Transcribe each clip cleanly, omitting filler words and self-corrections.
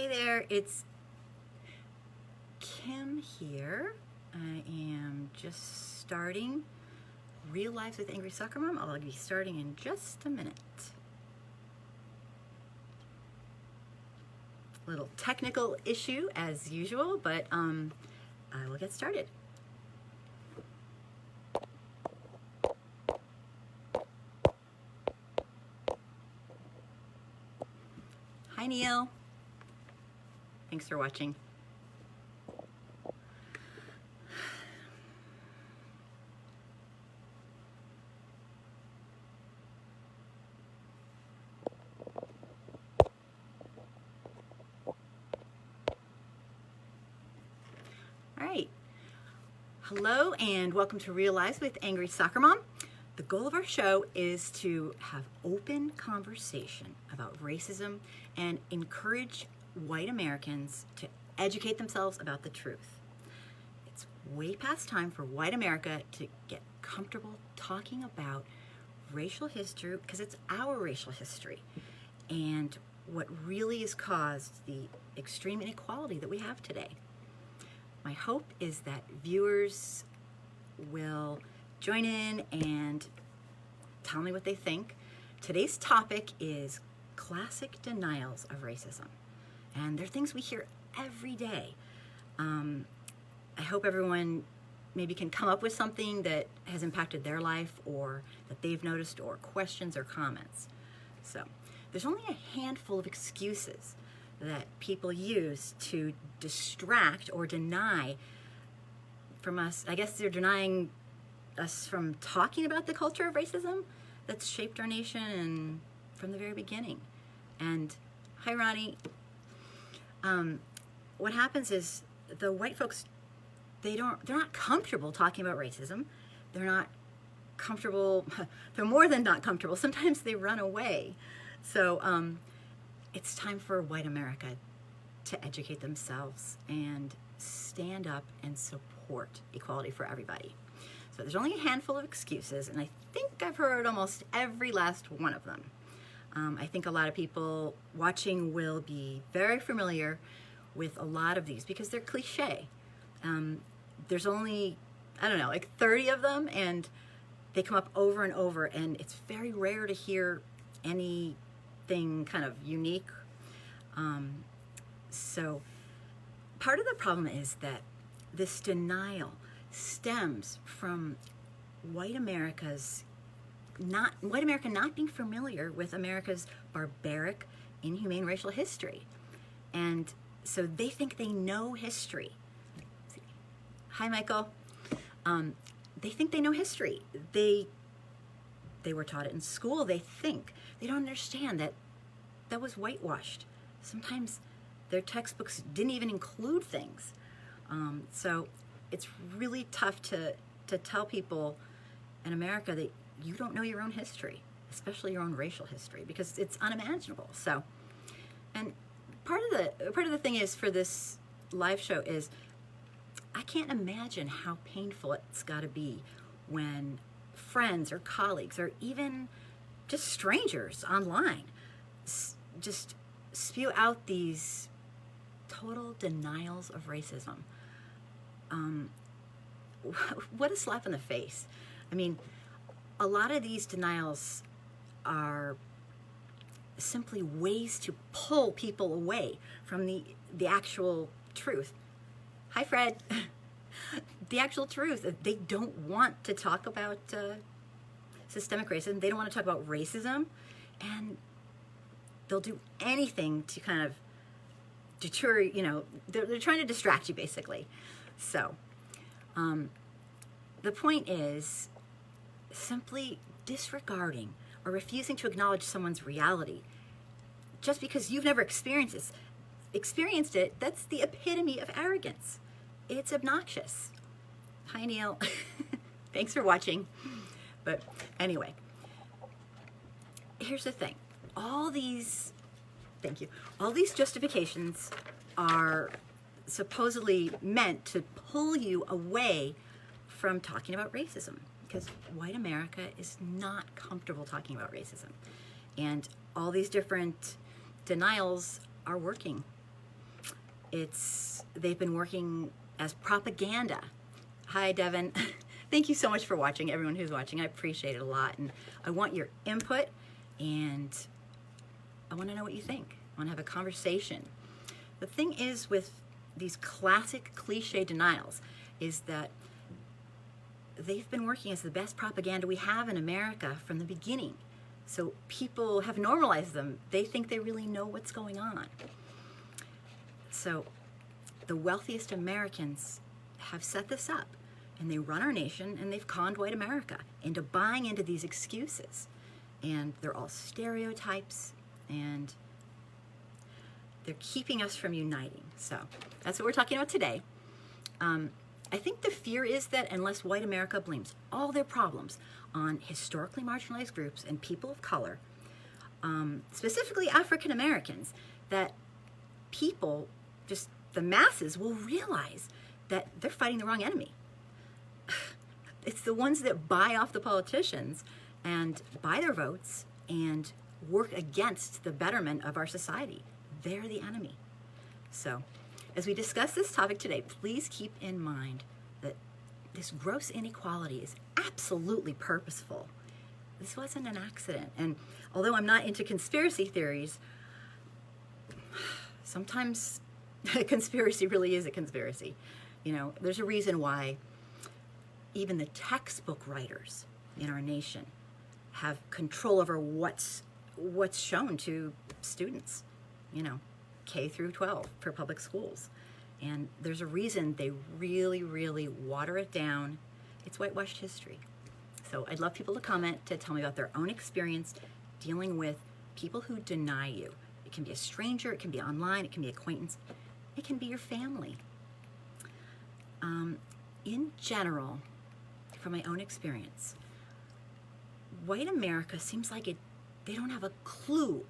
Hey there, it's Kim here. I am just starting Real Lives with Angry Soccer Mom. I'll be starting in just a minute. Little technical issue as usual, but I will get started. Hi Neil. Thanks for watching. All right. Hello and welcome to Real Lives with Angry Soccer Mom. The goal of our show is to have open conversation about racism and encourage white Americans to educate themselves about the truth. It's way past time for white America to get comfortable talking about racial history, because it's our racial history and what really has caused the extreme inequality that we have today. My hope is that viewers will join in and tell me what they think. Today's topic is classic denials of racism. And they're things we hear every day. I hope everyone maybe can come up with something that has impacted their life or that they've noticed, or questions or comments. So there's only a handful of excuses that people use to distract or deny from us. I guess they're denying us from talking about the culture of racism that's shaped our nation and from the very beginning. And hi Ronnie. What happens is the white folks, they're not comfortable talking about racism. They're not comfortable. They're more than not comfortable. Sometimes they run away. So it's time for white America to educate themselves and stand up and support equality for everybody. So there's only a handful of excuses, and I think I've heard almost every last one of them. I think a lot of people watching will be very familiar with a lot of these because they're cliche. There's only, I don't know, like 30 of them, and they come up over and over, and it's very rare to hear anything kind of unique. So part of the problem is that this denial stems from white America not being familiar with America's barbaric, inhumane racial history. And so they think they know history. Hi, Michael. They think they know history. They were taught it in school. They think. They don't understand that that was whitewashed. Sometimes their textbooks didn't even include things. So it's really tough to tell people in America that you don't know your own history, especially your own racial history, because it's unimaginable. So, and part of the thing is for this live show is I can't imagine how painful it's got to be when friends or colleagues or even just strangers online just spew out these total denials of racism. What a slap in the face. I mean, a lot of these denials are simply ways to pull people away from the actual truth. Hi, Fred. The actual truth. They don't want to talk about systemic racism. They don't want to talk about racism, and they'll do anything to kind of deter, they're trying to distract you, basically. So the point is simply disregarding or refusing to acknowledge someone's reality just because you've never experienced it. That's the epitome of arrogance. It's obnoxious. Hi, Neil. Thanks for watching. But anyway, here's the thing. All these justifications are supposedly meant to pull you away from talking about racism, because white America is not comfortable talking about racism. And all these different denials are working. They've been working as propaganda. Hi, Devin. Thank you so much for watching, everyone who's watching. I appreciate it a lot, and I want your input, and I want to know what you think. I want to have a conversation. The thing is with these classic cliche denials is that they've been working as the best propaganda we have in America from the beginning. So people have normalized them. They think they really know what's going on. So the wealthiest Americans have set this up, and they run our nation, and they've conned white America into buying into these excuses. And they're all stereotypes, and they're keeping us from uniting. So that's what we're talking about today. I think the fear is that unless white America blames all their problems on historically marginalized groups and people of color, specifically African Americans, that people, just the masses, will realize that they're fighting the wrong enemy. It's the ones that buy off the politicians and buy their votes and work against the betterment of our society. They're the enemy. So, as we discuss this topic today, please keep in mind that this gross inequality is absolutely purposeful. This wasn't an accident. And although I'm not into conspiracy theories, sometimes a conspiracy really is a conspiracy. You know, there's a reason why even the textbook writers in our nation have control over what's shown to students, you know, K through 12 for public schools. And there's a reason they really, really water it down. It's whitewashed history. So I'd love people to comment, to tell me about their own experience dealing with people who deny you. It can be a stranger, it can be online, it can be acquaintance, it can be your family. In general, from my own experience, white America seems like they don't have a clue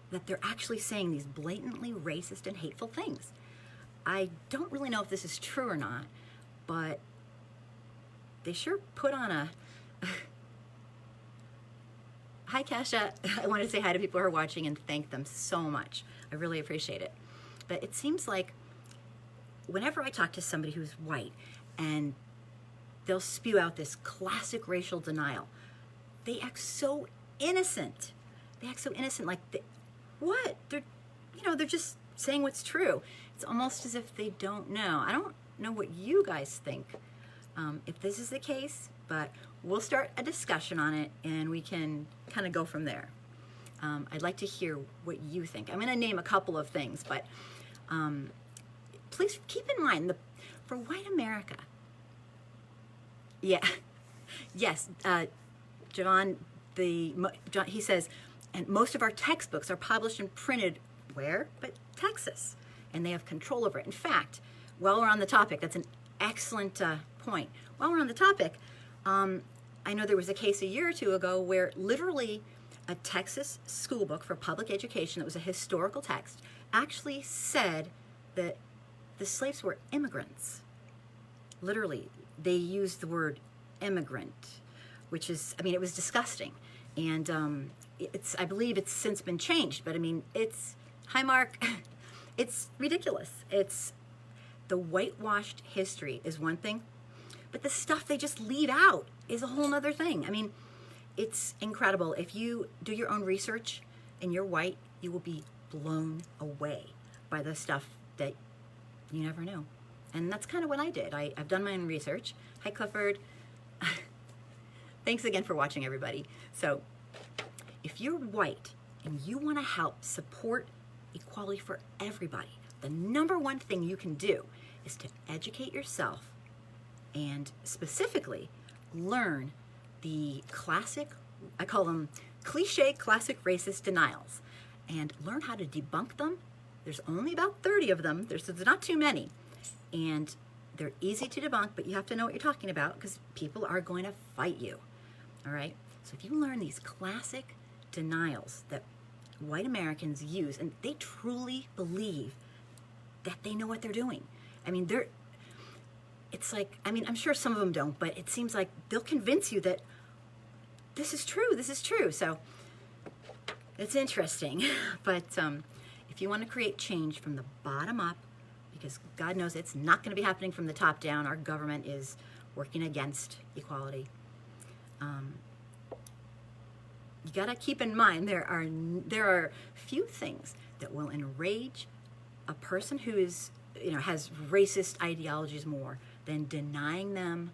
that they're actually saying these blatantly racist and hateful things. I don't really know if this is true or not, but they sure put on a... Hi, Kesha. I want to say hi to people who are watching and thank them so much. I really appreciate it. But it seems like whenever I talk to somebody who's white and they'll spew out this classic racial denial, they act so innocent. They act so innocent, like, what? They're just saying what's true. It's almost as if they don't know. I don't know what you guys think, if this is the case, but we'll start a discussion on it and we can kind of go from there. I'd like to hear what you think. I'm going to name a couple of things, but please keep in mind, for white America, yeah, yes, John, he says, and most of our textbooks are published and printed where? But Texas. And they have control over it. In fact, while we're on the topic, that's an excellent point. While we're on the topic, I know there was a case a year or two ago where literally a Texas school book for public education that was a historical text actually said that the slaves were immigrants. Literally, they used the word immigrant, which is, I mean, it was disgusting. And I believe it's since been changed, but I mean, hi Mark, it's ridiculous. It's the whitewashed history is one thing, but the stuff they just leave out is a whole other thing. I mean, it's incredible. If you do your own research and you're white, you will be blown away by the stuff that you never knew. And that's kind of what I did. I've done my own research. Hi, Clifford. Thanks again for watching, everybody. So if you're white and you want to help support equality for everybody, the number one thing you can do is to educate yourself and specifically learn the classic, I call them cliche classic racist denials, and learn how to debunk them. There's only about 30 of them. There's not too many. And they're easy to debunk, but you have to know what you're talking about because people are going to fight you. All right? So if you learn these classic denials that white Americans use, and they truly believe that they know what they're doing. I mean, it's like, I mean, I'm sure some of them don't, but it seems like they'll convince you that this is true. So it's interesting. But if you want to create change from the bottom up, because God knows it's not going to be happening from the top down. Our government is working against equality. You got to keep in mind there are few things that will enrage a person who is, has racist ideologies more than denying them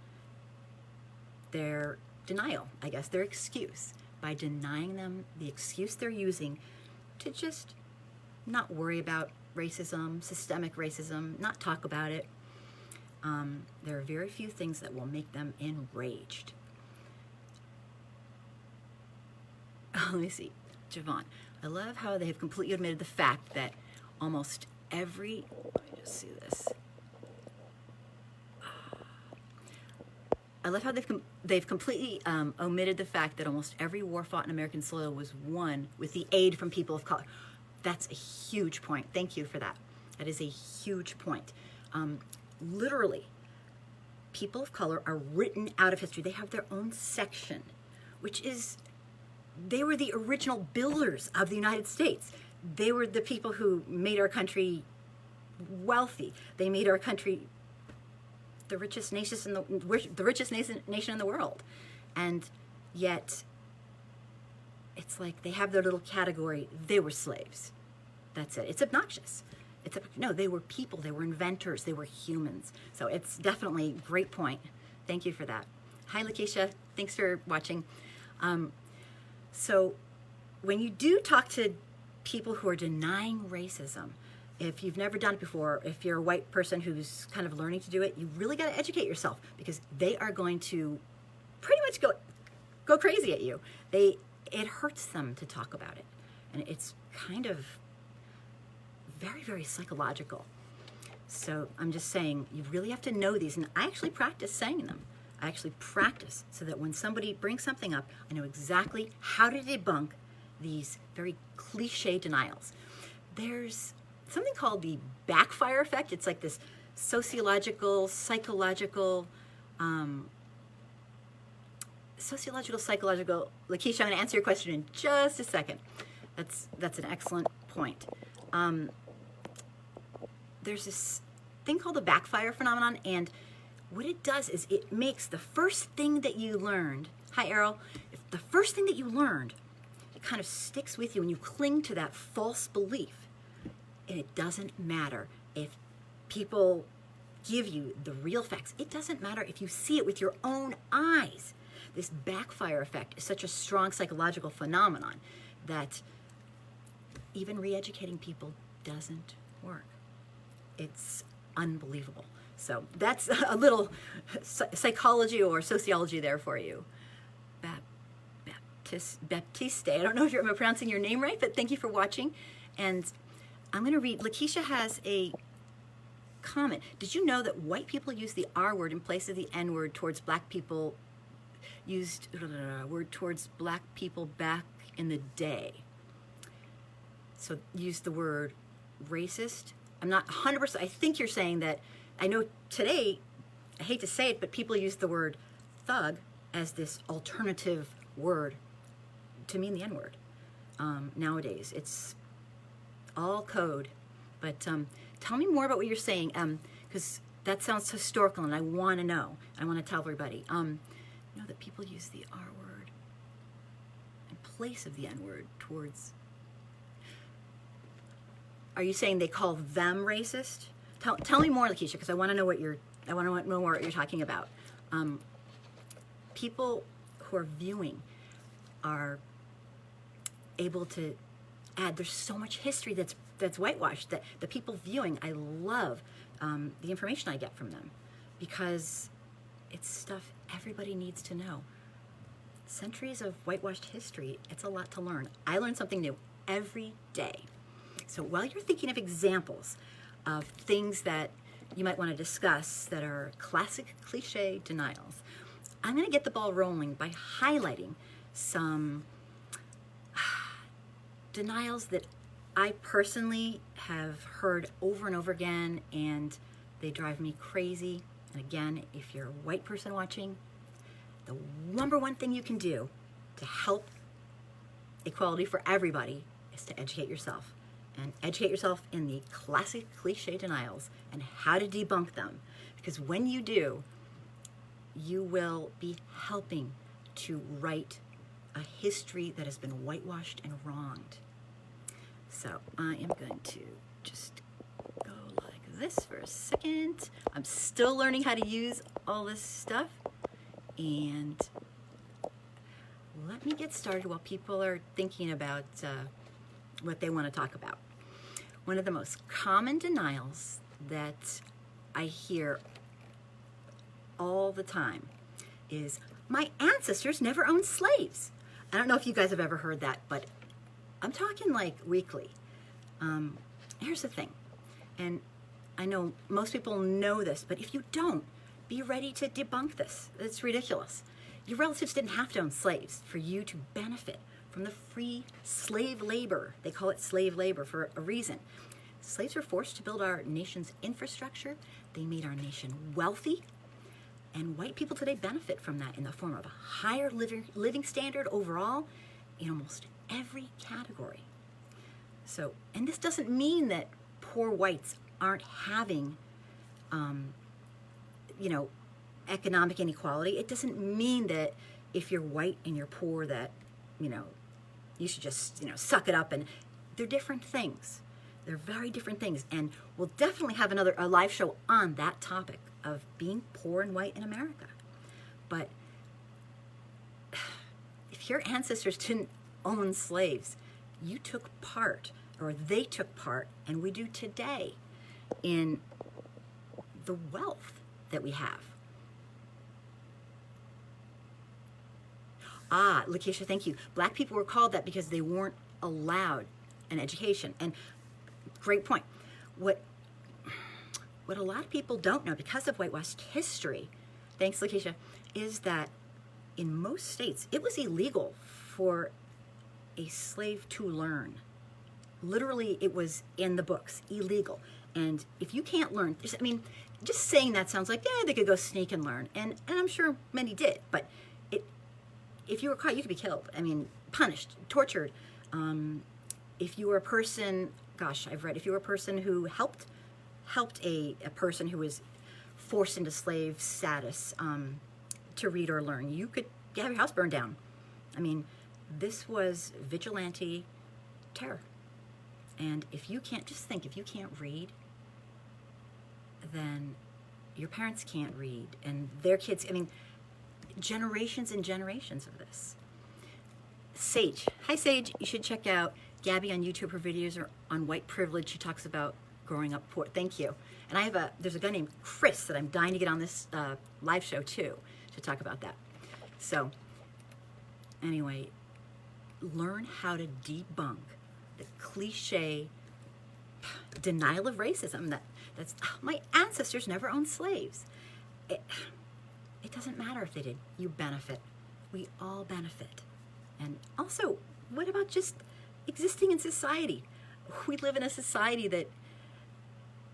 their denial, I guess, their excuse, by denying them the excuse they're using to just not worry about racism, systemic racism, not talk about it. There are very few things that will make them enraged. Let me see, Javon. I love how they have completely admitted the fact that almost every, let me just see this. I love how they've completely omitted the fact that almost every war fought in American soil was won with the aid from people of color. That's a huge point. Thank you for that. That is a huge point. Literally, people of color are written out of history. They have their own section, which is, they were the original builders of the United States. They were the people who made our country wealthy. They made our country the richest nation in the world. And yet, it's like they have their little category. They were slaves. That's it. It's obnoxious. No, they were people. They were inventors. They were humans. So it's definitely a great point. Thank you for that. Hi, Lakeisha. Thanks for watching. So when you do talk to people who are denying racism, if you've never done it before, if you're a white person who's kind of learning to do it, you really got to educate yourself, because they are going to pretty much go crazy at you. It hurts them to talk about it, and it's kind of very, very psychological. So I'm just saying, you really have to know these, and I actually practice saying them. I actually practice so that when somebody brings something up, I know exactly how to debunk these very cliche denials. There's something called the backfire effect. It's like this psychological, Lakeisha, I'm going to answer your question in just a second. That's an excellent point. There's this thing called the backfire phenomenon, and what it does is it makes the first thing that you learned, hi Errol, if the first thing that you learned, it kind of sticks with you and you cling to that false belief. And it doesn't matter if people give you the real facts. It doesn't matter if you see it with your own eyes. This backfire effect is such a strong psychological phenomenon that even re-educating people doesn't work. It's unbelievable. So that's a little psychology or sociology there for you. Baptiste, I don't know if I'm pronouncing your name right, but thank you for watching. And I'm going to read, Lakeisha has a comment. Did you know that white people use the R word in place of the N word towards black people, used word towards black people back in the day? So use the word racist. I'm not 100%, I think you're saying that, I know today, I hate to say it, but people use the word thug as this alternative word to mean the N word. Nowadays, it's all code. But tell me more about what you're saying, because that sounds historical, and I want to know. I want to tell everybody. Know that people use the R word in place of the N word towards. Are you saying they call them racist? Tell me more, Lakeisha, because I want to know I want to know more what you're talking about. People who are viewing are able to add. There's so much history that's whitewashed that the people viewing, I love the information I get from them, because it's stuff everybody needs to know. Centuries of whitewashed history, it's a lot to learn. I learn something new every day. So while you're thinking of examples of things that you might want to discuss that are classic cliche denials, I'm going to get the ball rolling by highlighting some denials that I personally have heard over and over again, and they drive me crazy. And again, if you're a white person watching, the number one thing you can do to help equality for everybody is to educate yourself. and educate yourself in the classic cliche denials and how to debunk them. Because when you do, you will be helping to write a history that has been whitewashed and wronged. So I am going to just go like this for a second. I'm still learning how to use all this stuff. And let me get started while people are thinking about what they want to talk about. One of the most common denials that I hear all the time is, my ancestors never owned slaves. I don't know if you guys have ever heard that, but I'm talking like weekly. Here's the thing, and I know most people know this, but if you don't, be ready to debunk this. It's ridiculous. Your relatives didn't have to own slaves for you to benefit from the free slave labor. They call it slave labor for a reason. Slaves were forced to build our nation's infrastructure. They made our nation wealthy. And white people today benefit from that in the form of a higher living standard overall in almost every category. So, and this doesn't mean that poor whites aren't having, economic inequality. It doesn't mean that if you're white and you're poor that, you should just, suck it up. And they're different things. They're very different things. And we'll definitely have a live show on that topic of being poor and white in America. But if your ancestors didn't own slaves, you took part, or they took part, and we do today, in the wealth that we have. Ah, Lakeisha, thank you. Black people were called that because they weren't allowed an education. And great point. What a lot of people don't know because of whitewashed history, thanks Lakeisha, is that in most states it was illegal for a slave to learn. Literally, it was in the books, illegal. And if you can't learn, just saying that sounds like, yeah, they could go sneak and learn. And I'm sure many did, but if you were caught, you could be killed. Punished, tortured. If you were a person, if you were a person who helped a person who was forced into slave status to read or learn, you could have your house burned down. This was vigilante terror. And if you can't read, then your parents can't read, and their kids, generations and generations of this. Sage. Hi, Sage. You should check out Gabby on YouTube. Her videos are on white privilege. She talks about growing up poor. Thank you. And there's a guy named Chris that I'm dying to get on this live show too to talk about that. So anyway, learn how to debunk the cliche denial of racism that's my ancestors never owned slaves. It doesn't matter if they did. You benefit. We all benefit. And also, what about just existing in society? We live in a society that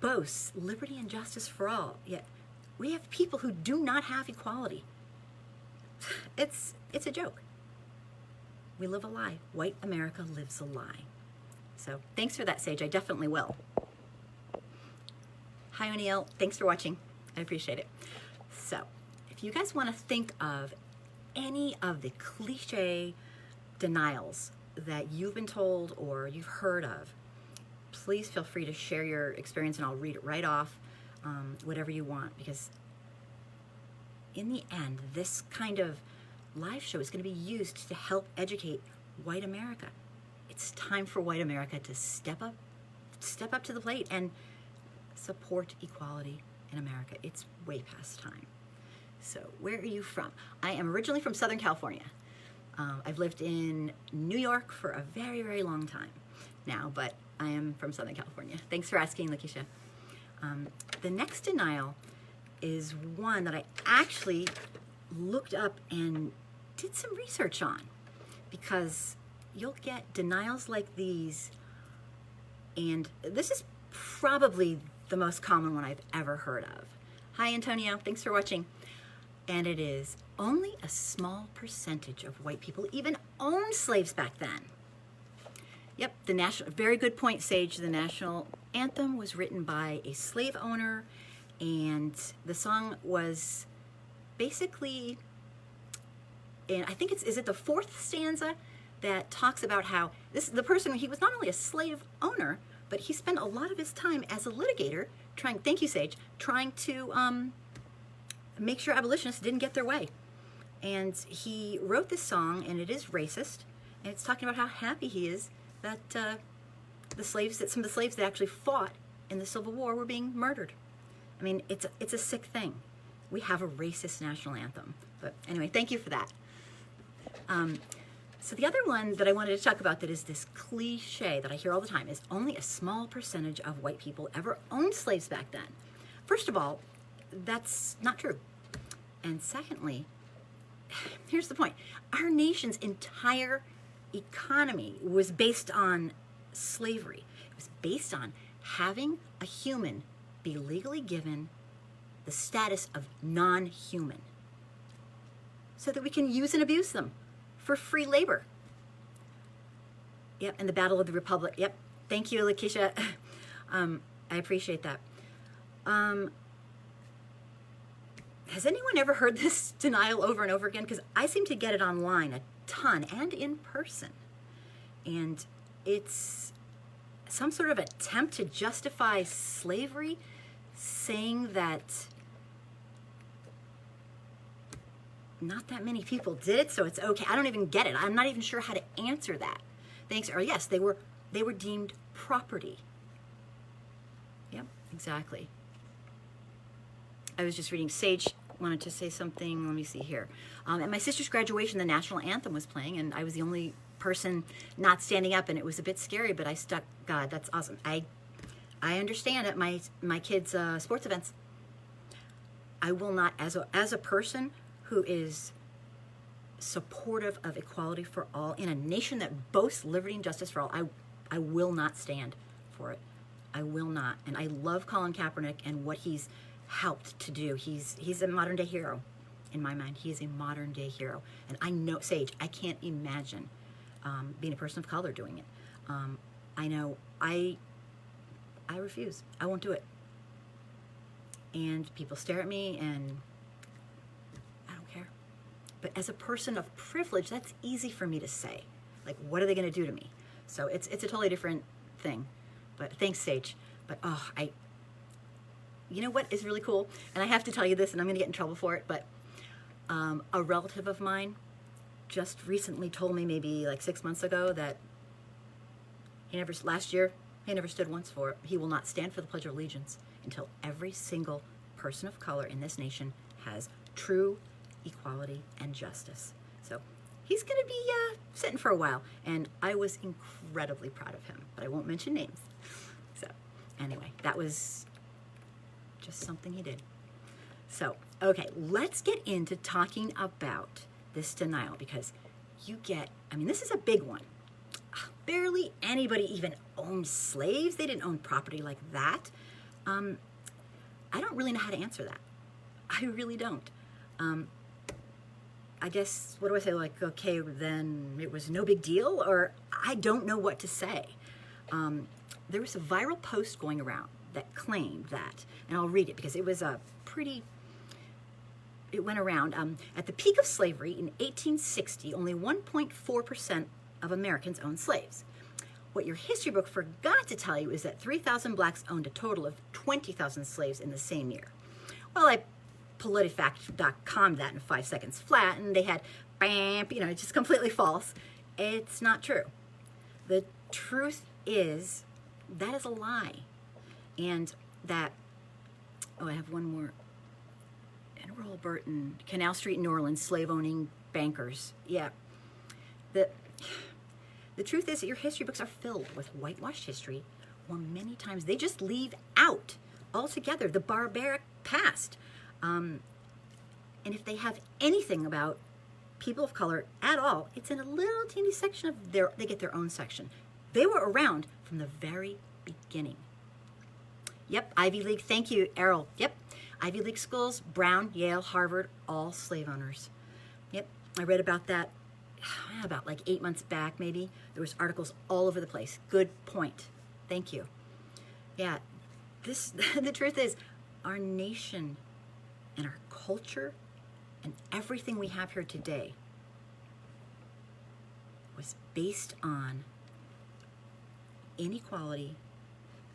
boasts liberty and justice for all, yet we have people who do not have equality. It's a joke. We live a lie. White America lives a lie. So thanks for that, Sage. I definitely will. Hi, O'Neill. Thanks for watching. I appreciate it. So if you guys want to think of any of the cliche denials that you've been told or you've heard of, please feel free to share your experience and I'll read it right off, whatever you want, because in the end, this kind of live show is going to be used to help educate white America. It's time for white America to step up to the plate and support equality in America. It's way past time. So where are you from? I am originally from Southern California. I've lived in New York for a very, very long time now, but I am from Southern California. Thanks for asking, Lakeisha. The next denial is one that I actually looked up and did some research on, because you'll get denials like these, and this is probably the most common one I've ever heard of. Hi, Antonio. Thanks for watching. And it is, only a small percentage of white people even owned slaves back then. Yep, the national, very good point, Sage. The national anthem was written by a slave owner, and the song was basically, and I think is it the fourth stanza that talks about how the person, he was not only a slave owner, but he spent a lot of his time as a litigator trying, thank you, Sage, trying to make sure abolitionists didn't get their way. And he wrote this song, and it is racist, and it's talking about how happy he is that some of the slaves that actually fought in the Civil War were being murdered. I mean, it's a sick thing. We have a racist national anthem. But anyway, thank you for that. So the other one that I wanted to talk about that is this cliche that I hear all the time is only a small percentage of white people ever owned slaves back then. First of all, that's not true. And secondly, here's the point. Our nation's entire economy was based on slavery. It was based on having a human be legally given the status of non-human so that we can use and abuse them for free labor. Yep, and the Battle of the Republic. Yep, thank you, Lakeisha. I appreciate that. Has anyone ever heard this denial over and over again? Because I seem to get it online a ton and in person. And it's some sort of attempt to justify slavery, saying that not that many people did it, so it's okay. I don't even get it. I'm not even sure how to answer that. Thanks. Or yes, they were deemed property. Yep, exactly. I was just reading. Sage wanted to say something. Let me see here. At my sister's graduation, the national anthem was playing, and I was the only person not standing up, and it was a bit scary, but I stuck. God, that's awesome. I understand at my kids' sports events. I will not, as a person who is supportive of equality for all in a nation that boasts liberty and justice for all, I will not stand for it. I will not. And I love Colin Kaepernick and what he's helped to do. He's a modern day hero in my mind. He is a modern day hero. And I know, Sage, I can't imagine being a person of color doing it. I know I refuse. I won't do it. And people stare at me and I don't care. But as a person of privilege, that's easy for me to say. Like, what are they going to do to me? So it's a totally different thing. But thanks, Sage. But you know what is really cool? And I have to tell you this, and I'm going to get in trouble for it, but a relative of mine just recently told me, maybe like 6 months ago, that last year, he never stood once for it. He will not stand for the Pledge of Allegiance until every single person of color in this nation has true equality and justice. So he's going to be sitting for a while, and I was incredibly proud of him, but I won't mention names. So anyway, that was just something he did. So, okay, let's get into talking about this denial, because this is a big one. Barely anybody even owned slaves. They didn't own property like that. I don't really know how to answer that. I really don't. I guess, what do I say? Like, okay, then it was no big deal? Or I don't know what to say. There was a viral post going around that claimed that, and I'll read it because it was it went around. At the peak of slavery in 1860, only 1.4% of Americans owned slaves. What your history book forgot to tell you is that 3,000 blacks owned a total of 20,000 slaves in the same year. Well, I politifact.com that in 5 seconds flat, and they had, bam, it's just completely false. It's not true. The truth is, that is a lie. And that, I have one more. Enroll Burton, Canal Street, New Orleans, slave-owning bankers. Yeah. The truth is that your history books are filled with whitewashed history, or many times they just leave out altogether the barbaric past. And if they have anything about people of color at all, it's in a little teeny section of they get their own section. They were around from the very beginning. Yep, Ivy League. Thank you, Errol. Yep, Ivy League schools, Brown, Yale, Harvard, all slave owners. Yep, I read about that about like 8 months back, maybe, there was articles all over the place. Good point. Thank you. Yeah, the truth is, our nation and our culture and everything we have here today was based on inequality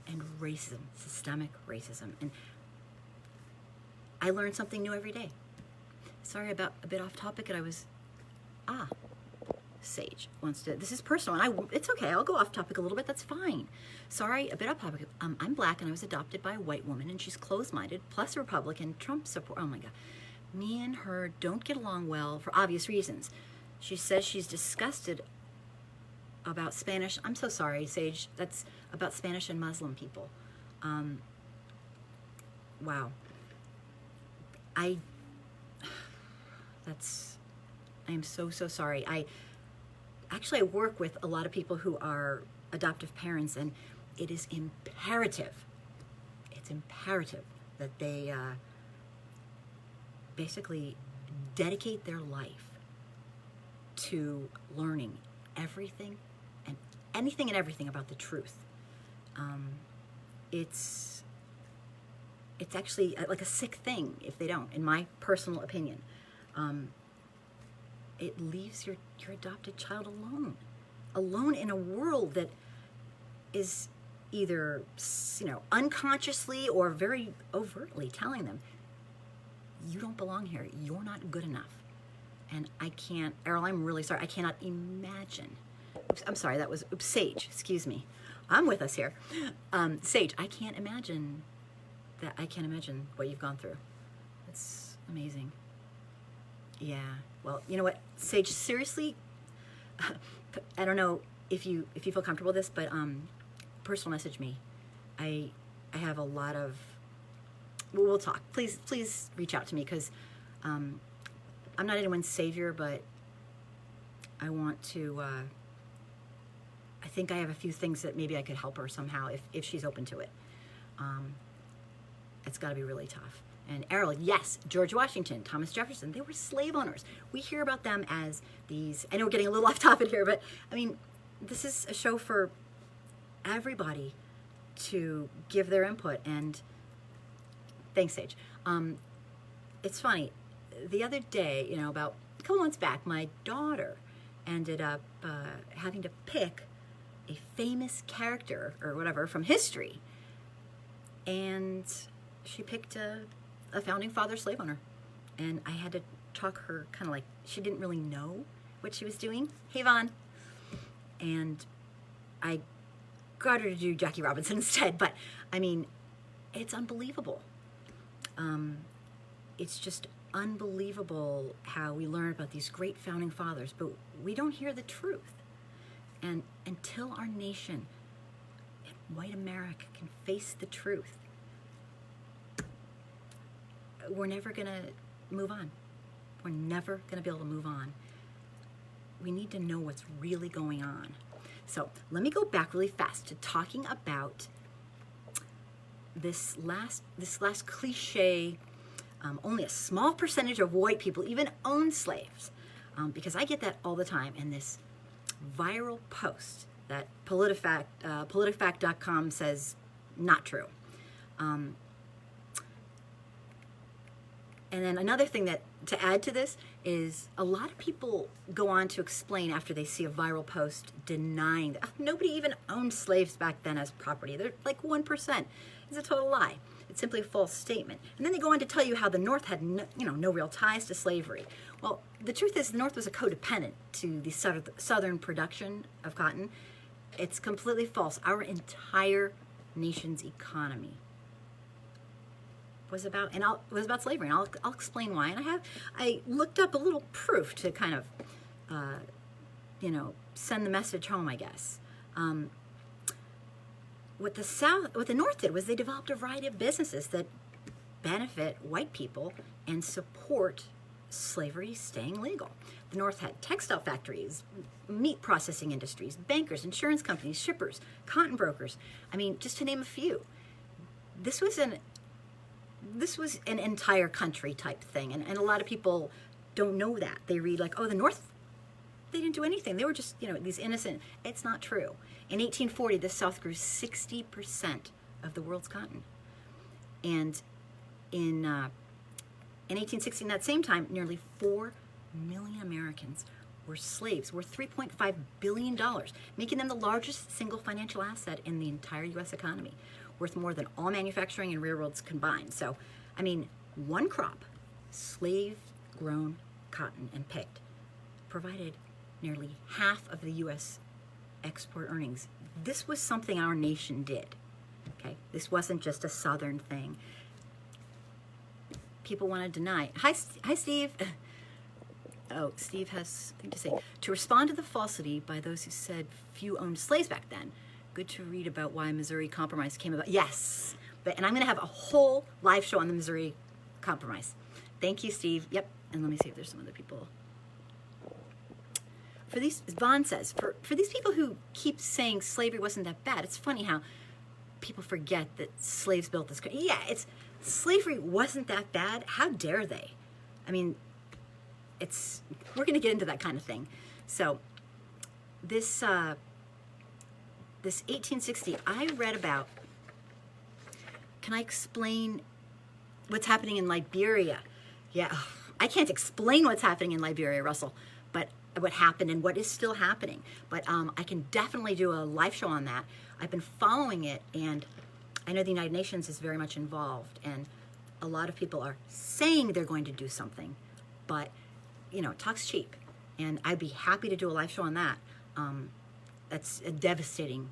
and racism, systemic racism. And I learn something new every day. Sorry about a bit off topic, and I was, Sage wants to, this is personal, and it's okay, I'll go off topic a little bit, that's fine. Sorry, a bit off topic. I'm Black, and I was adopted by a white woman, and she's closed-minded, plus a Republican, Trump support. Oh my God. Me and her don't get along well for obvious reasons. She says she's disgusted about Spanish. I'm so sorry, Sage. That's about Spanish and Muslim people. Wow. I am so sorry. I work with a lot of people who are adoptive parents, and it is imperative. It's imperative that they basically dedicate their life to learning everything and anything and everything about the truth. It's actually like a sick thing if they don't, in my personal opinion. It leaves your adopted child alone in a world that is either, unconsciously or very overtly telling them, you don't belong here, you're not good enough. And I can't, Errol, I'm really sorry, I cannot imagine. I'm sorry, that was, Sage, excuse me. I'm with us here. Sage, I can't imagine what you've gone through. It's amazing. Yeah, well, you know what, Sage, seriously, I don't know if you feel comfortable with this, but personal message me. I have a lot of, we'll talk. Please reach out to me, because I'm not anyone's savior, but I want to, I think I have a few things that maybe I could help her somehow if she's open to it. It's got to be really tough. And Errol, yes, George Washington, Thomas Jefferson, they were slave owners. We hear about them as these, I know we're getting a little off topic here, but I mean, this is a show for everybody to give their input. And thanks, Sage. It's funny, the other day, about a couple months back, my daughter ended up having to pick a famous character or whatever from history. And she picked a founding father slave owner. And I had to talk her kind of like, she didn't really know what she was doing. Hey, Vaughn. And I got her to do Jackie Robinson instead. But, I mean, it's unbelievable. It's just unbelievable how we learn about these great founding fathers, but we don't hear the truth. And until our nation and white America can face the truth, we're never going to move on. We're never going to be able to move on. We need to know what's really going on. So let me go back really fast to talking about this last cliche. Only a small percentage of white people even own slaves, because I get that all the time. And this viral post that politifact.com says not true. And then another thing that to add to this is a lot of people go on to explain after they see a viral post denying that nobody even owned slaves back then as property. They're like 1%. It's a total lie. It's simply a false statement. And then they go on to tell you how the North had no real ties to slavery. Well, the truth is the North was a codependent to the southern production of cotton. It's completely false. Our entire nation's economy was about slavery, and I'll explain why. And I looked up a little proof to kind of send the message home, I guess. What the North did was they developed a variety of businesses that benefit white people and support slavery staying legal. The North had textile factories, meat processing industries, bankers, insurance companies, shippers, cotton brokers. I mean, just to name a few. This was an entire country type thing, and a lot of people don't know that. They read like, oh, the North they didn't do anything. They were just, these innocent. It's not true. In 1840, the South grew 60% of the world's cotton. And in 1860, in that same time, nearly 4 million Americans were slaves, worth $3.5 billion, making them the largest single financial asset in the entire U.S. economy, worth more than all manufacturing and railroads combined. So, one crop, slave-grown cotton and picked, provided nearly half of the U.S. export earnings. This was something our nation did. Okay, this wasn't just a Southern thing. People want to deny. Hi, Steve. Oh, Steve has something to say. To respond to the falsity by those who said few owned slaves back then, good to read about why Missouri Compromise came about. Yes, and I'm going to have a whole live show on the Missouri Compromise. Thank you, Steve. Yep, and let me see if there's some other people. For these, Vaughn says, for these people who keep saying slavery wasn't that bad, it's funny how people forget that slaves built this country. Yeah, slavery wasn't that bad. How dare they? We're going to get into that kind of thing. So this 1860, I read about. Can I explain what's happening in Liberia? Yeah, I can't explain what's happening in Liberia, Russell, but what happened and what is still happening. But I can definitely do a live show on that. I've been following it, and I know the United Nations is very much involved, and a lot of people are saying they're going to do something, but talk's cheap, and I'd be happy to do a live show on that. That's a devastating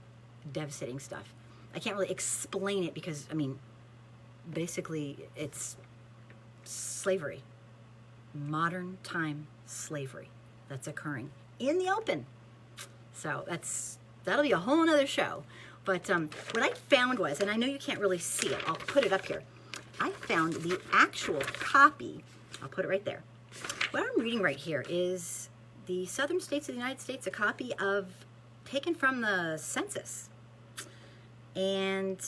stuff. I can't really explain it because, basically it's slavery, modern time slavery that's occurring in the open. So that'll be a whole nother show. But what I found was, and I know you can't really see it, I'll put it up here. I found the actual copy. I'll put it right there. What I'm reading right here is the Southern states of the United States, a copy of, taken from the census. And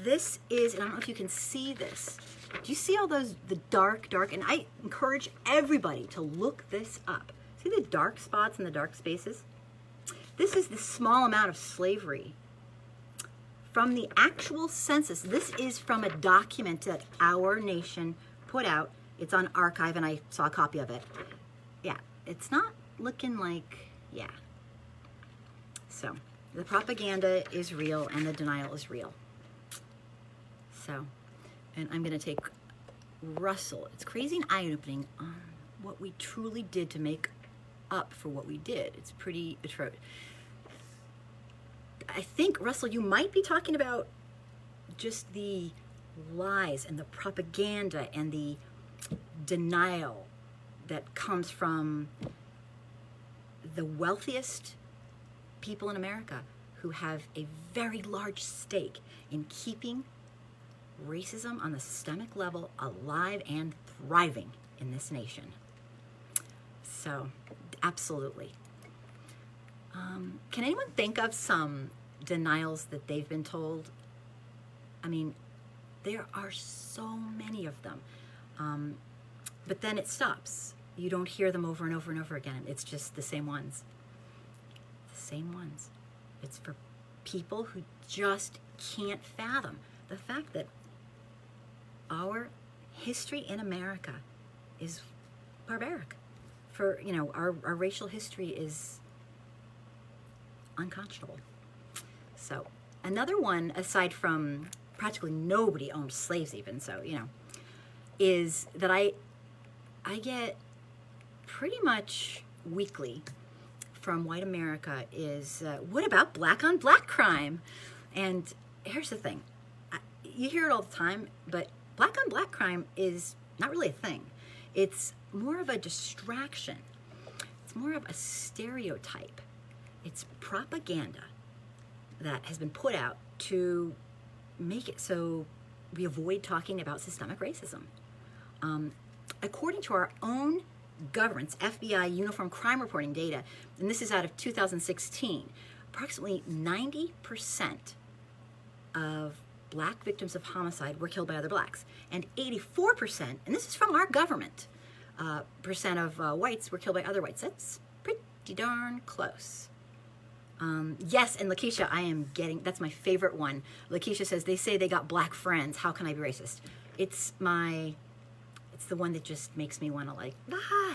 this is, and I don't know if you can see this. Do you see all those, the dark, and I encourage everybody to look this up. See the dark spots and the dark spaces? This is the small amount of slavery from the actual census. This is from a document that our nation put out. It's on archive, and I saw a copy of it. Yeah, it's not looking like, yeah. So, the propaganda is real, and the denial is real. So, and I'm going to take Russell. It's crazy and eye-opening on what we truly did to make up for what we did. It's pretty atrocious. I think, Russell, you might be talking about just the lies and the propaganda and the denial that comes from the wealthiest people in America who have a very large stake in keeping racism on the systemic level alive and thriving in this nation. So, absolutely. Can anyone think of some denials that they've been told? There are so many of them. But then it stops. You don't hear them over and over and over again. It's just the same ones. The same ones. It's for people who just can't fathom the fact that our history in America is barbaric. Our racial history is unconscionable. So, another one, aside from practically nobody owned slaves even, so, is that I get pretty much weekly from white America is, what about black on black crime? And here's the thing. You hear it all the time, but black on black crime is not really a thing. It's more of a distraction. It's more of a stereotype. It's propaganda that has been put out to make it so we avoid talking about systemic racism. According to our own government's FBI uniform crime reporting data, and this is out of 2016, approximately 90% of black victims of homicide were killed by other blacks, and 84%, and this is from our government, percent of whites were killed by other whites. That's pretty darn close. Yes, and Lakeisha, that's my favorite one. Lakeisha says, they say they got black friends. How can I be racist? It's the one that just makes me want to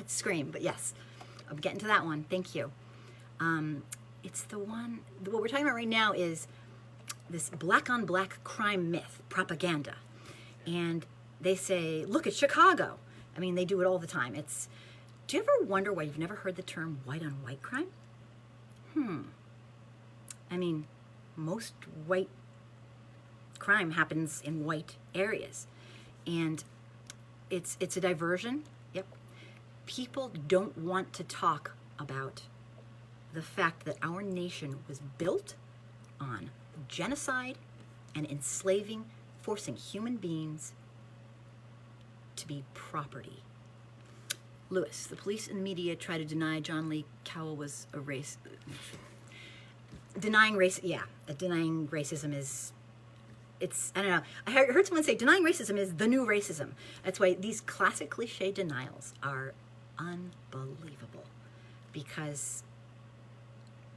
scream. But yes, I'm getting to that one. Thank you. It's the one, what we're talking about right now is this black on black crime myth, propaganda. And they say, look at Chicago. I mean, they do it all the time. Do you ever wonder why you've never heard the term white on white crime? I mean, most white crime happens in white areas. And it's a diversion. Yep. People don't want to talk about the fact that our nation was built on genocide and enslaving, forcing human beings to be property. Lewis, the police and media try to deny John Lee Cowell was a race. Denying racism is, I don't know. I heard someone say denying racism is the new racism. That's why these classic cliche denials are unbelievable, because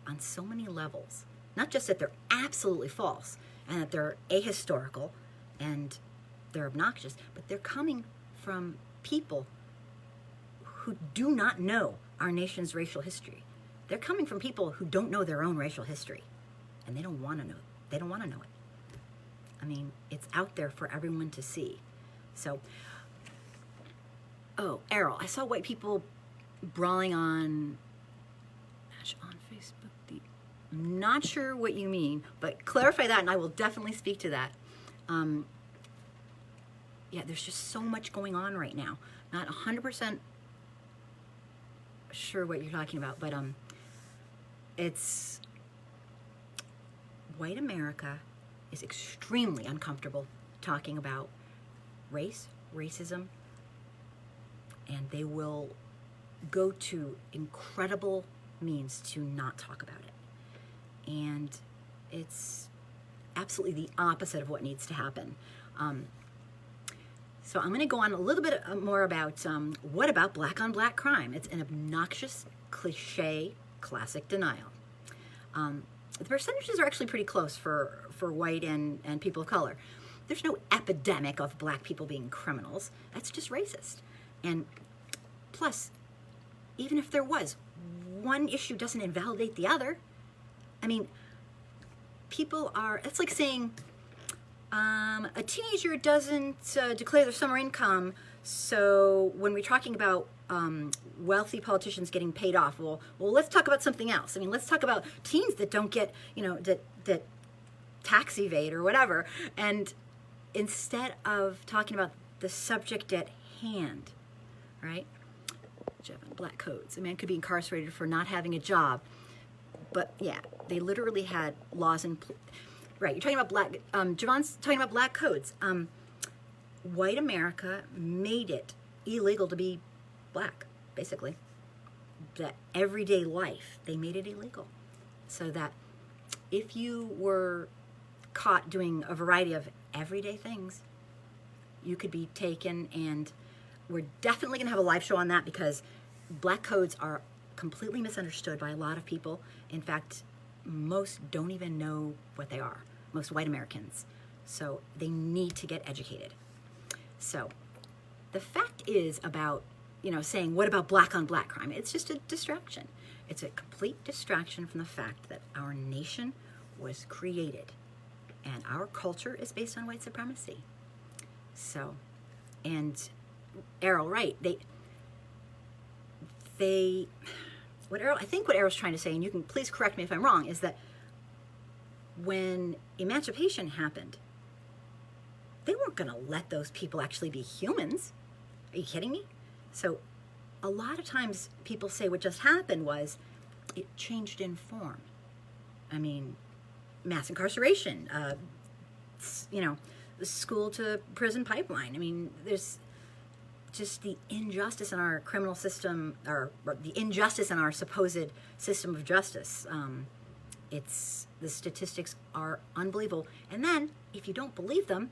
on so many levels, not just that they're absolutely false and that they're ahistorical and they're obnoxious, but they're coming from people who do not know our nation's racial history. They're coming from people who don't know their own racial history, and they don't want to know it. They don't want to know it. I mean, it's out there for everyone to see. So, Errol, I saw white people brawling on Facebook. I'm not sure what you mean, but clarify that, and I will definitely speak to that. There's just so much going on right now. Not 100% sure what you're talking about, but it's white America is extremely uncomfortable talking about race, racism, and they will go to incredible means to not talk about it. And it's absolutely the opposite of what needs to happen. So I'm going to go on a little bit more about what about black on black crime? It's an obnoxious, cliche, classic denial. The percentages are actually pretty close for white and people of color. There's no epidemic of black people being criminals. That's just racist. And plus, even if there was, one issue doesn't invalidate the other. I mean, it's like saying a teenager doesn't declare their summer income, so when we're talking about wealthy politicians getting paid off, well, let's talk about something else. I mean, let's talk about teens that don't get, that tax evade or whatever. And instead of talking about the subject at hand, right? Black codes. A man could be incarcerated for not having a job. But yeah, they literally had laws in right. You're talking about Javon's talking about black codes. White America made it illegal to be black, basically. The everyday life, they made it illegal. So that if you were caught doing a variety of everyday things, you could be taken, and we're definitely going to have a live show on that, because black codes are completely misunderstood by a lot of people. In fact, most don't even know what they are, most white Americans. So they need to get educated. So the fact is about, saying, what about black on black crime? It's just a distraction. It's a complete distraction from the fact that our nation was created and our culture is based on white supremacy. So, and Errol, right, I think what Errol's trying to say, and you can please correct me if I'm wrong, is that when emancipation happened, they weren't going to let those people actually be humans. Are you kidding me? So a lot of times people say what just happened was it changed in form. I mean, mass incarceration, the school to prison pipeline. I mean, there's just the injustice in our criminal system, or the injustice in our supposed system of justice. The statistics are unbelievable. And then, if you don't believe them,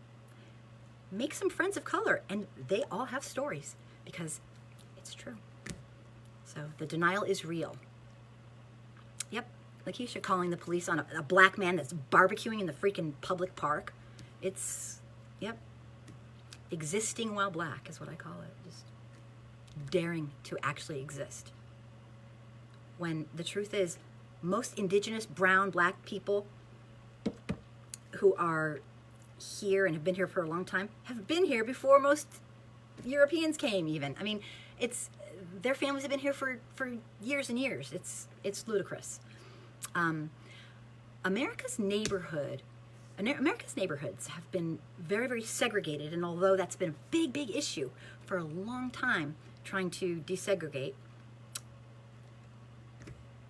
make some friends of color, and they all have stories, because it's true. So the denial is real. Lakeisha calling the police on a black man that's barbecuing in the freaking public park. It's, yep, existing while black is what I call it. Just daring to actually exist. When the truth is, most indigenous, brown, black people who are here and have been here for a long time have been here before most Europeans came even. I mean, their families have been here for years and years. It's ludicrous. America's neighborhoods have been very, very segregated, and although that's been a big, big issue for a long time, trying to desegregate,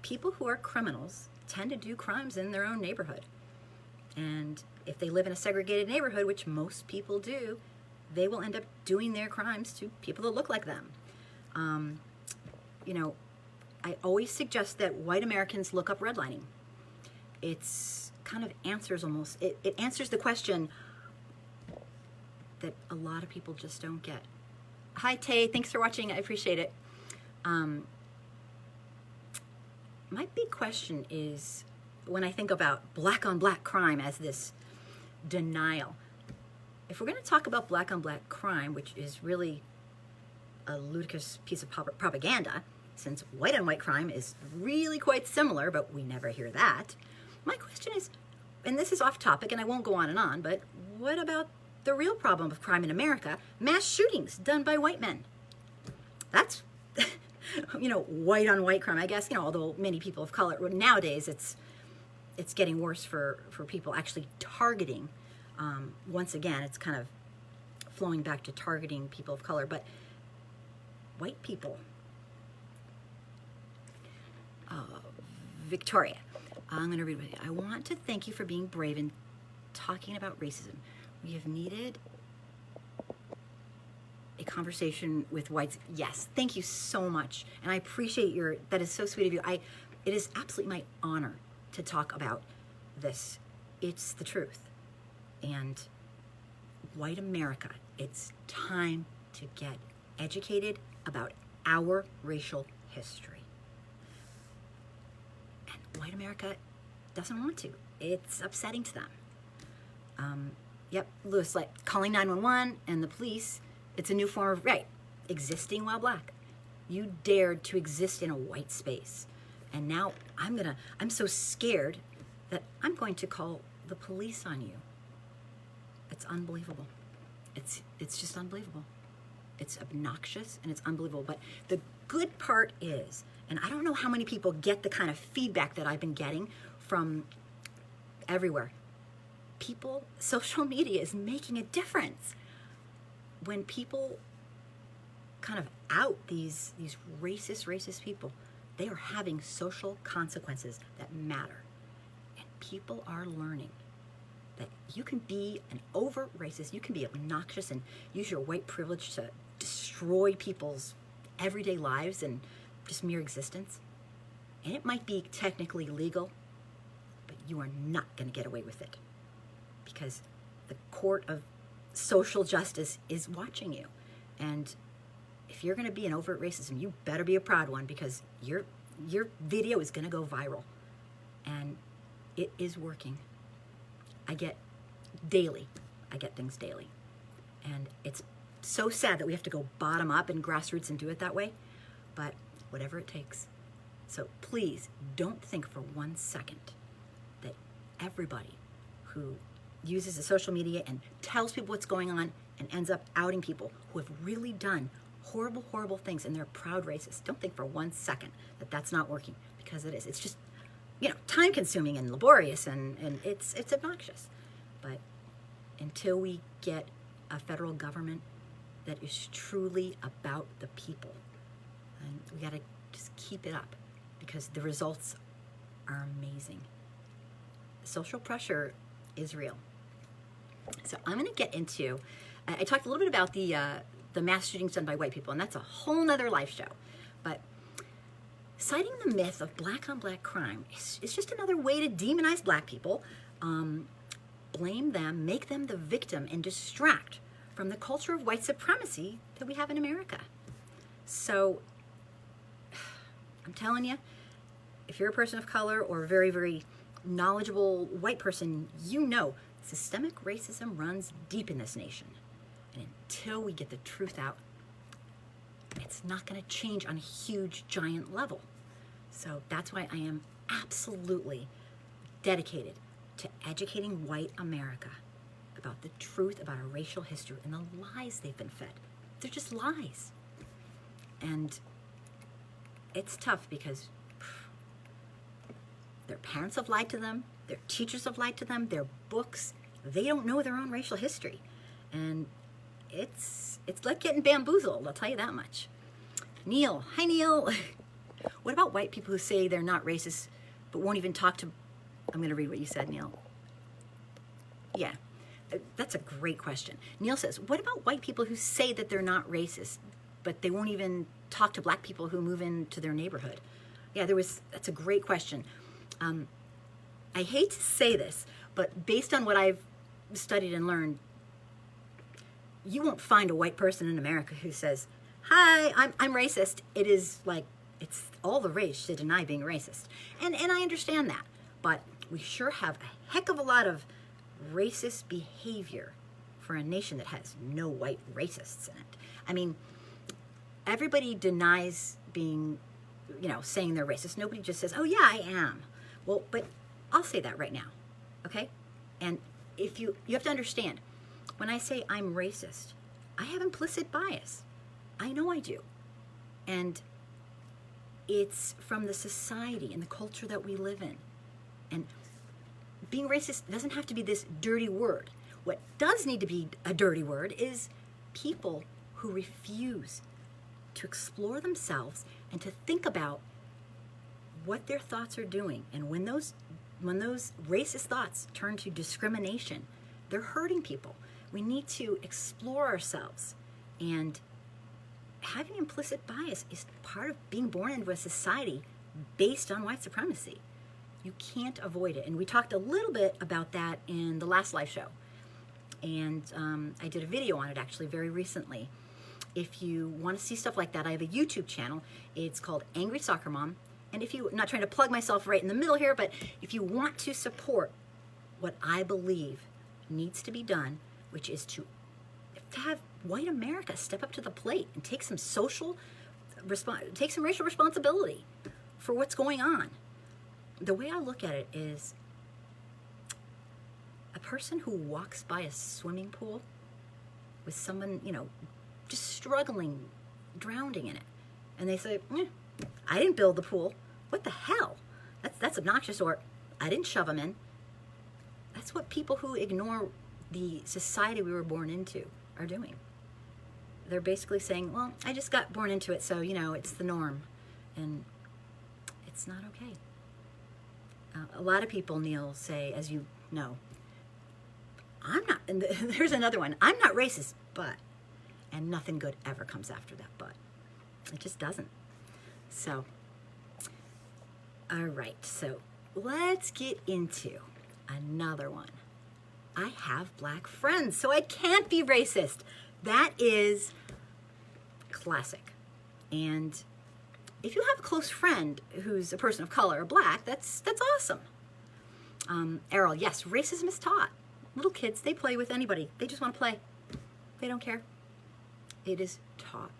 people who are criminals tend to do crimes in their own neighborhood. And if they live in a segregated neighborhood, which most people do, they will end up doing their crimes to people that look like them. You know, I always suggest that white Americans look up redlining. It's kind of answers almost, it answers the question that a lot of people just don't get. Hi, Tay. Thanks for watching. I appreciate it. My big question is, when I think about black on black crime as this denial, if we're going to talk about black on black crime, which is really a ludicrous piece of propaganda, since white on white crime is really quite similar, but we never hear that, my question is, and this is off topic and I won't go on, but what about the real problem of crime in America? Mass shootings done by white men. That's, you know, white on white crime, I guess, you know, although many people of color, nowadays it's getting worse for people actually targeting. Once again, it's kind of flowing back to targeting people of color, but white people. Victoria, I'm going to read with you. I want to thank you for being brave in talking about racism. We have needed a conversation with whites. Yes, thank you so much. And I appreciate that is so sweet of you. It is absolutely my honor to talk about this. It's the truth. And white America, it's time to get educated about our racial history. And white America doesn't want to. It's upsetting to them. Yep, Lewis, like calling 911 and the police, it's a new form of, right, existing while black. You dared to exist in a white space. And now I'm so scared that I'm going to call the police on you. It's unbelievable. It's just unbelievable. It's obnoxious and it's unbelievable. But the good part is, and I don't know how many people get the kind of feedback that I've been getting from everywhere. People, social media is making a difference. When people kind of out these racist people, they are having social consequences that matter. And people are learning that you can be an overt racist, you can be obnoxious and use your white privilege to destroy people's everyday lives and just mere existence. And it might be technically legal, but you are not going to get away with it. Because the court of social justice is watching you. And if you're going to be an overt racist, you better be a proud one, because your video is going to go viral. And it is working. I get things daily. And it's so sad that we have to go bottom up and grassroots and do it that way, but whatever it takes. So please don't think for 1 second that everybody who uses the social media and tells people what's going on and ends up outing people who have really done horrible, horrible things and they're proud racists. Don't think for 1 second that that's not working, because it is. It's just, time consuming and laborious and it's obnoxious. But until we get a federal government that is truly about the people, and we got to just keep it up, because the results are amazing. Social pressure is real. So I'm going to get into, I talked a little bit about the mass shootings done by white people, and that's a whole nother live show. But citing the myth of black on black crime is just another way to demonize black people, blame them, make them the victim, and distract from the culture of white supremacy that we have in America. So I'm telling you, if you're a person of color or a very, very knowledgeable white person, you know systemic racism runs deep in this nation. And until we get the truth out, it's not going to change on a huge, giant level. So that's why I am absolutely dedicated to educating white America about the truth about our racial history and the lies they've been fed. They're just lies. And it's tough because their parents have lied to them, their teachers have lied to them, their books, they don't know their own racial history. And it's like getting bamboozled, I'll tell you that much. Neil, hi Neil. What about white people who say they're not racist but won't even talk to, I'm going to read what you said, Neil. Yeah, that's a great question. Neil says, what about white people who say that they're not racist but they won't even talk to black people who move into their neighborhood? Yeah, that's a great question. I hate to say this, but based on what I've studied and learned, you won't find a white person in America who says, hi, I'm racist. It is like, it's all the rage to deny being racist. And I understand that, but we sure have a heck of a lot of racist behavior for a nation that has no white racists in it. I mean, everybody denies being, saying they're racist. Nobody just says, oh yeah, I am. Well, but I'll say that right now, okay? And if you have to understand, when I say I'm racist, I have implicit bias. I know I do. And it's from the society and the culture that we live in. And being racist doesn't have to be this dirty word. What does need to be a dirty word is people who refuse to explore themselves and to think about what their thoughts are doing. And when those racist thoughts turn to discrimination, they're hurting people. We need to explore ourselves. And having implicit bias is part of being born into a society based on white supremacy. You can't avoid it. And we talked a little bit about that in the last live show. And I did a video on it actually very recently. If you want to see stuff like that, I have a YouTube channel. It's called Angry Soccer Mom. And if you, I'm not trying to plug myself right in the middle here, but if you want to support what I believe needs to be done, which is to have white America step up to the plate and take some take some racial responsibility for what's going on. The way I look at it is a person who walks by a swimming pool with someone, just struggling, drowning in it. And they say, I didn't build the pool. What the hell? That's obnoxious. Or I didn't shove them in. That's what people who ignore the society we were born into are doing. They're basically saying, well, I just got born into it, so, it's the norm. And it's not okay. A lot of people, Neil, say, as you know, I'm not, and there's another one, I'm not racist, but, and nothing good ever comes after that but. It just doesn't. So, all right, so let's get into another one. I have black friends, so I can't be racist. That is classic. And if you have a close friend who's a person of color or black, that's awesome. Errol, yes, racism is taught. Little kids, they play with anybody. They just want to play. They don't care. It is taught.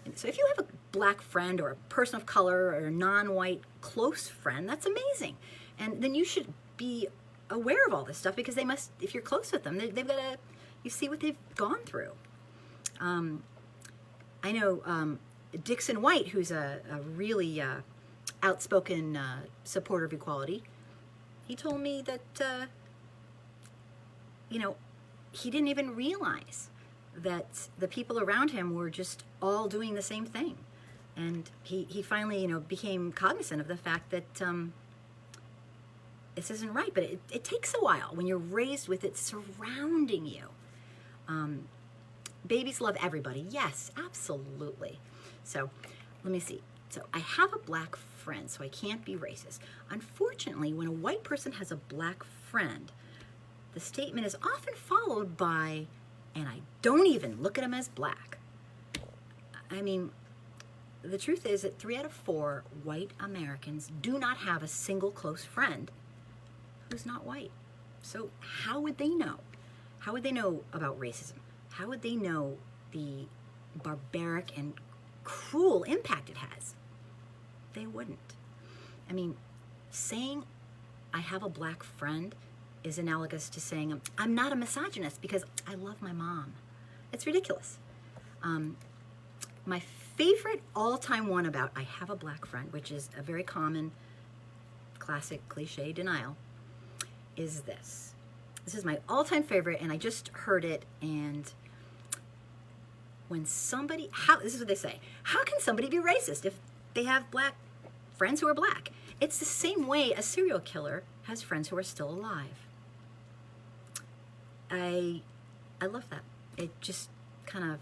And so if you have a black friend or a person of color or a non-white close friend, that's amazing. And then you should be aware of all this stuff because they must, if you're close with them, they've got to, you see what they've gone through. I know Dixon White, who's a really outspoken supporter of equality, he told me that, he didn't even realize that the people around him were just all doing the same thing. And he finally, became cognizant of the fact that this isn't right, but it takes a while when you're raised with it surrounding you. Babies love everybody. Yes, absolutely. So let me see. So I have a black friend, so I can't be racist. Unfortunately, when a white person has a black friend, the statement is often followed by, and I don't even look at him as black. I mean, the truth is that 3 out of 4 white Americans do not have a single close friend who's not white. So how would they know? How would they know about racism? How would they know the barbaric and cruel impact it has? They wouldn't. I mean, saying I have a black friend is analogous to saying I'm not a misogynist because I love my mom. It's ridiculous. My favorite all-time one about I have a black friend, which is a very common, classic, cliche denial, is this. This is my all-time favorite, and I just heard it, and when somebody, this is what they say, how can somebody be racist if they have black friends who are black? It's the same way a serial killer has friends who are still alive. I love that. It just kind of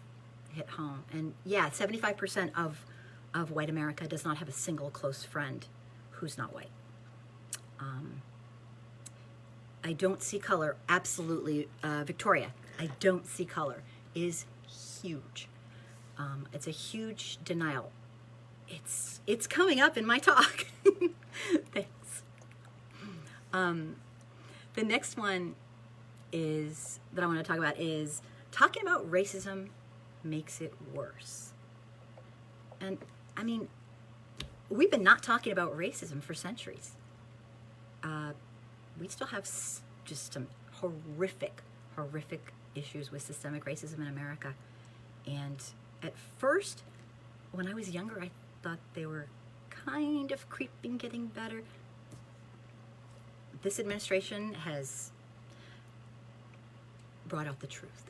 hit home. And yeah, 75% of white America does not have a single close friend who's not white. I don't see color. Absolutely, Victoria, I don't see color is huge. It's a huge denial. It's coming up in my talk. Thanks. The next one that I want to talk about is talking about racism makes it worse. And I mean, we've been not talking about racism for centuries. We still have just some horrific issues with systemic racism in America. And at first, when I was younger, I thought they were kind of getting better. This administration has brought out the truth.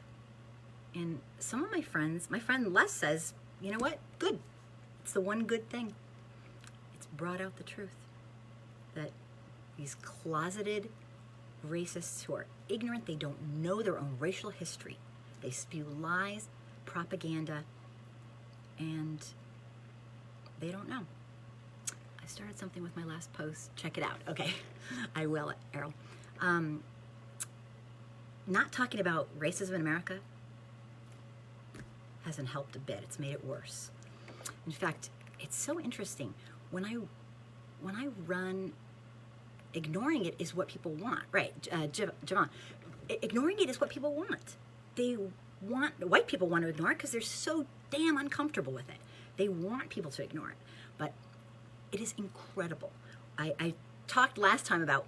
And some of my friend Les says, you know what? Good. It's the one good thing. It's brought out the truth that these closeted racists who are ignorant, they don't know their own racial history. They spew lies, propaganda, and they don't know. I started something with my last post. Check it out. Okay, I will, Errol. Not talking about racism in America hasn't helped a bit. It's made it worse. In fact, it's so interesting. When I run, ignoring it is what people want, right? Javon, ignoring it is what people want. White people want to ignore it because they're so damn uncomfortable with it. They want people to ignore it. But it is incredible. I talked last time about,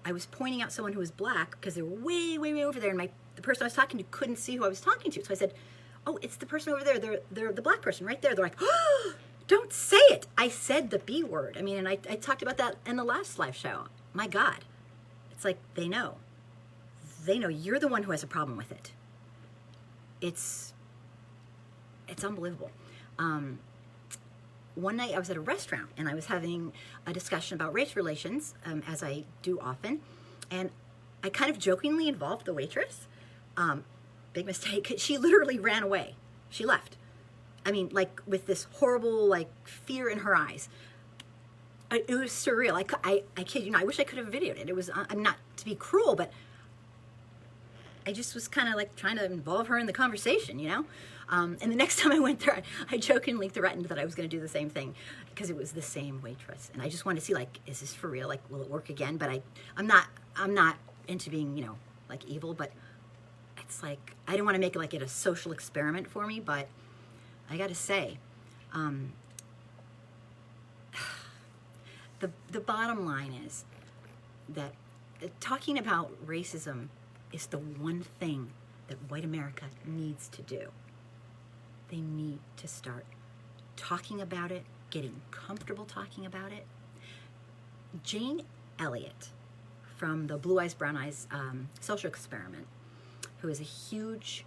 I was pointing out someone who was black because they were way, way, way over there, and the person I was talking to couldn't see who I was talking to. So I said, oh, it's the person over there. They're the black person right there. They're like, oh, don't say it. I said the B word. I mean, and I talked about that in the last live show. My God. It's like they know. They know you're the one who has a problem with it. It's unbelievable. One night I was at a restaurant and I was having a discussion about race relations, as I do often, and I kind of jokingly involved the waitress. Big mistake. She literally ran away. She left. I mean, like with this horrible, like, fear in her eyes. It was surreal. I kid you not. I wish I could have videoed it. It was, I'm not to be cruel, but I just was kind of like trying to involve her in the conversation, you know? And the next time I went there, I jokingly threatened that I was going to do the same thing because it was the same waitress. And I just wanted to see, like, is this for real? Like, will it work again? But I'm not into being, you know, like, evil, but it's like, I didn't want to make it like it a social experiment for me, but I got to say, the bottom line is that talking about racism is the one thing that white America needs to do. They need to start talking about it, getting comfortable talking about it. Jane Elliott from the Blue Eyes, Brown Eyes social experiment, who is a huge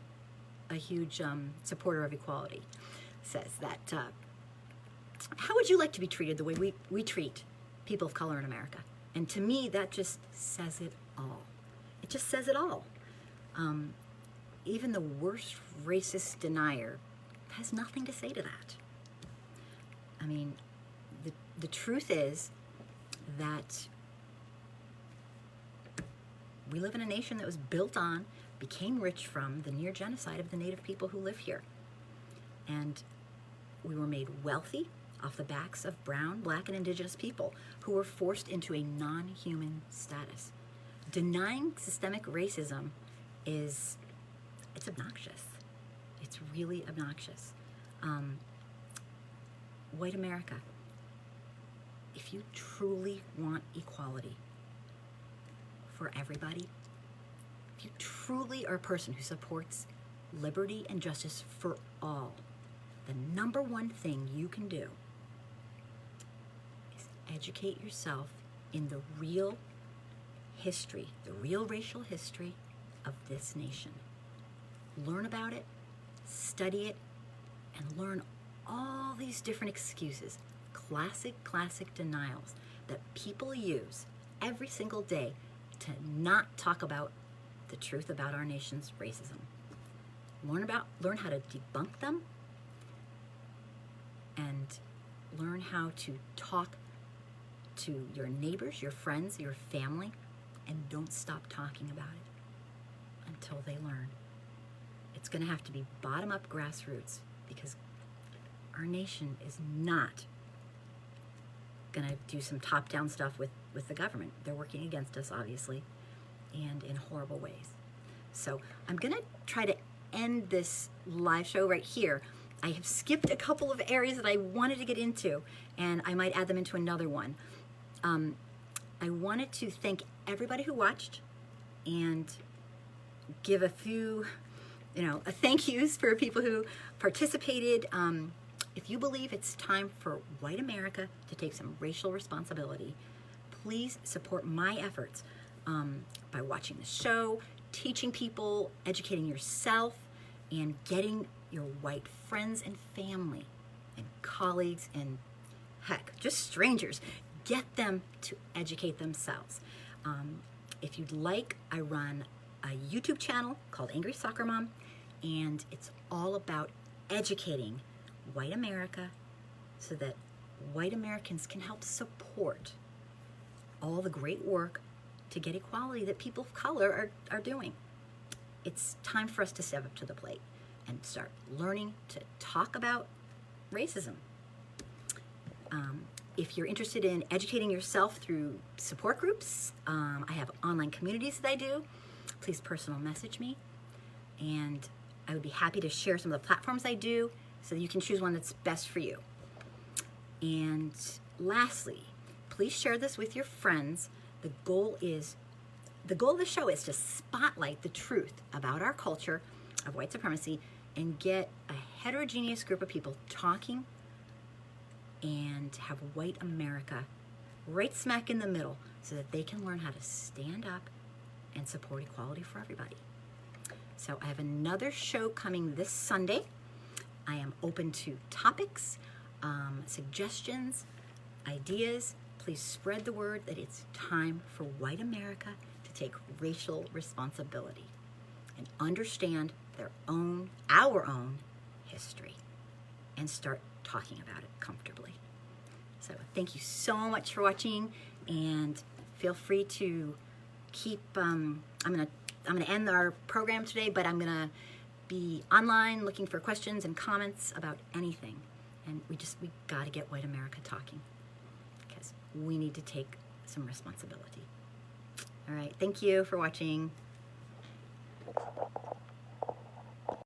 supporter of equality, says that, how would you like to be treated the way we treat people of color in America? And to me, that just says it all. It just says it all. Even the worst racist denier has nothing to say to that. I mean, the truth is that we live in a nation that was built on, became rich from the near genocide of the native people who live here. And we were made wealthy off the backs of brown, black, and indigenous people who were forced into a non-human status. Denying systemic racism it's obnoxious. It's really obnoxious. White America, if you truly want equality for everybody, if you truly are a person who supports liberty and justice for all, the number one thing you can do is educate yourself in the real history, the real racial history of this nation. Learn about it, study it, and learn all these different excuses, classic denials that people use every single day to not talk about the truth about our nation's racism. Learn how to debunk them, and learn how to talk to your neighbors, your friends, your family, and don't stop talking about it until they learn. It's going to have to be bottom-up grassroots, because our nation is not going to do some top-down stuff with the government. They're working against us, obviously, and in horrible ways. So I'm going to try to end this live show right here. I have skipped a couple of areas that I wanted to get into, and I might add them into another one. I wanted to thank everybody who watched and give a few, thank yous for people who participated. If you believe it's time for white America to take some racial responsibility, please support my efforts by watching the show, teaching people, educating yourself, and getting your white friends and family and colleagues and, heck, just strangers, get them to educate themselves. If you'd like, I run a YouTube channel called Angry Soccer Mom, and it's all about educating white America so that white Americans can help support all the great work to get equality that people of color are doing. It's time for us to step up to the plate and start learning to talk about racism. If you're interested in educating yourself through support groups, I have online communities that I do. Please personal message me, and I would be happy to share some of the platforms I do so that you can choose one that's best for you. And lastly, please share this with your friends. The goal of the show is to spotlight the truth about our culture of white supremacy and get a heterogeneous group of people talking, and have white America right smack in the middle so that they can learn how to stand up and support equality for everybody. So I have another show coming this Sunday. I am open to topics, suggestions, ideas. Please spread the word that it's time for white America to take racial responsibility and understand our own history and start talking about it comfortably. So thank you so much for watching, and feel free to keep, I'm gonna end our program today, but I'm gonna be online looking for questions and comments about anything. And we gotta get white America talking, because we need to take some responsibility. All right, thank you for watching.